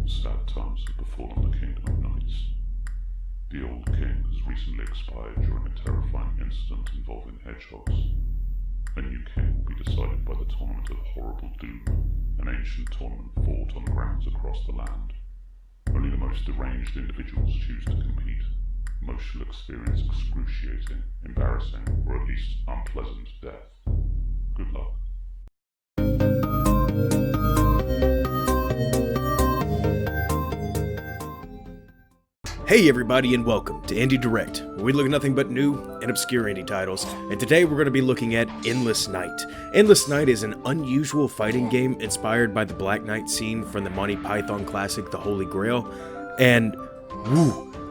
sad times have befallen the Kingdom of Knights. The old king has recently expired during a terrifying incident involving hedgehogs. A new king will be decided by the Tournament of Horrible Doom, an ancient tournament fought on grounds across the land. Only the most deranged individuals choose to compete. Most shall experience excruciating, embarrassing, or at least unpleasant death. Good luck. Hey everybody, and welcome to Indie Direct, where we look at nothing but new and obscure indie titles, and today we're going to be looking at Endless Night. Endless Night is an unusual fighting game inspired by the Black Knight scene from the Monty Python classic The Holy Grail, and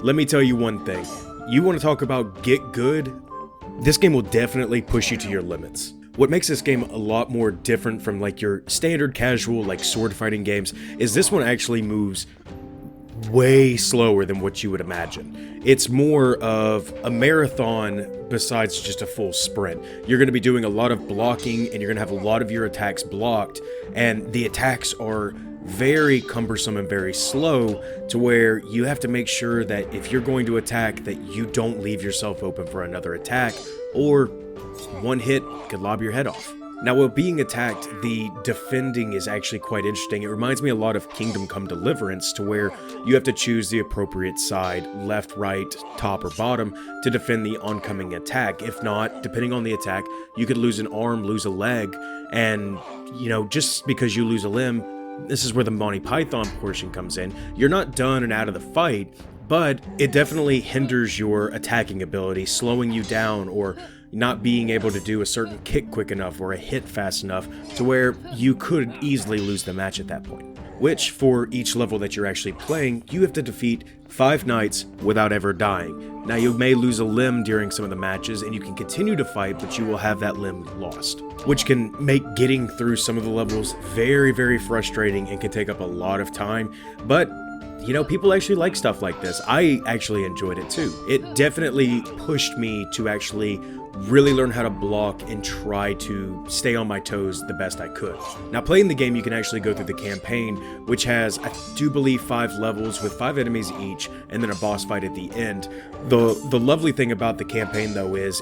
let me tell you one thing. You want to talk about get good? This game will definitely push you to your limits. What makes this game a lot more different from like your standard casual like sword fighting games is this one actually moves way slower than what you would imagine. It's more of a marathon besides just a full sprint. You're going to be doing a lot of blocking and you're going to have a lot of your attacks blocked, and the attacks are very cumbersome and very slow to where you have to make sure that if you're going to attack that you don't leave yourself open for another attack, or one hit could lob your head off. Now, while being attacked, the defending is actually quite interesting. It reminds me a lot of Kingdom Come Deliverance, to where you have to choose the appropriate side, left, right, top, or bottom, to defend the oncoming attack. If not, depending on the attack, you could lose an arm, lose a leg, and, you know, just because you lose a limb, this is where the Monty Python portion comes in. You're not done and out of the fight, but it definitely hinders your attacking ability, slowing you down, or not being able to do a certain kick quick enough or a hit fast enough to where you could easily lose the match at that point. Which, for each level that you're actually playing, you have to defeat 5 knights without ever dying. Now, you may lose a limb during some of the matches, and you can continue to fight, but you will have that limb lost, which can make getting through some of the levels very, very frustrating and can take up a lot of time. But you know, people actually like stuff like this. I actually enjoyed it too. It definitely pushed me to actually really learn how to block and try to stay on my toes the best I could. Now, playing the game, you can actually go through the campaign, which has, I do believe, 5 levels with 5 enemies each, and then a boss fight at the end. The lovely thing about the campaign, though, is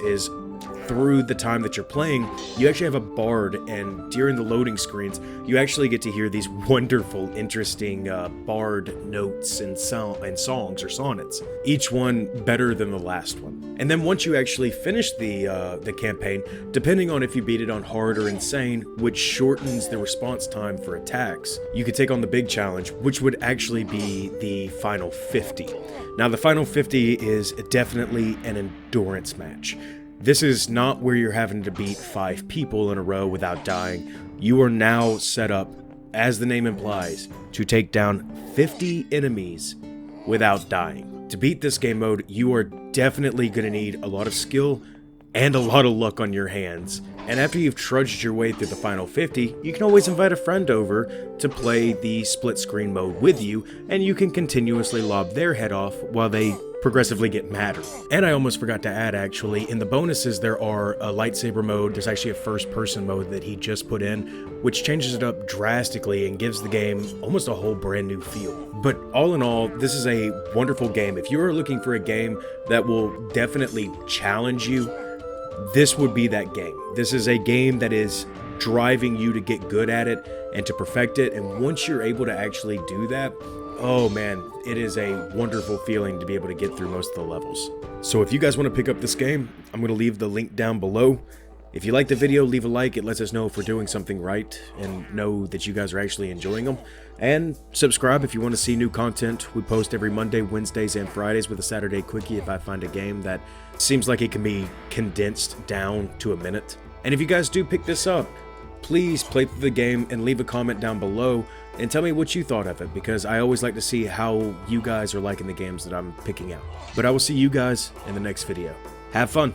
through the time that you're playing, you actually have a bard, and during the loading screens, you actually get to hear these wonderful, interesting bard notes and songs or sonnets, each one better than the last one. And then once you actually finish the campaign, depending on if you beat it on hard or insane, which shortens the response time for attacks, you could take on the big challenge, which would actually be the final 50. Now, the final 50 is definitely an endurance match. This is not where you're having to beat 5 people in a row without dying. You are now set up, as the name implies, to take down 50 enemies without dying. To beat this game mode, you are definitely going to need a lot of skill and a lot of luck on your hands. And after you've trudged your way through the final 50, you can always invite a friend over to play the split screen mode with you, and you can continuously lob their head off while they progressively get madder. And I almost forgot to add, actually, in the bonuses there are a lightsaber mode. There's actually a first person mode that he just put in, which changes it up drastically and gives the game almost a whole brand new feel. But all in all, this is a wonderful game. If you are looking for a game that will definitely challenge you, this would be that game. This is a game that is driving you to get good at it and to perfect it, and once you're able to actually do that, oh man, it is a wonderful feeling to be able to get through most of the levels. So if you guys want to pick up this game, I'm going to leave the link down below. If you like the video, leave a like. It lets us know if we're doing something right and know that you guys are actually enjoying them. And subscribe if you want to see new content. We post every Monday, Wednesdays, and Fridays with a Saturday quickie if I find a game that seems like it can be condensed down to a minute. And if you guys do pick this up, please play through the game and leave a comment down below and tell me what you thought of it, because I always like to see how you guys are liking the games that I'm picking out. But I will see you guys in the next video. Have fun!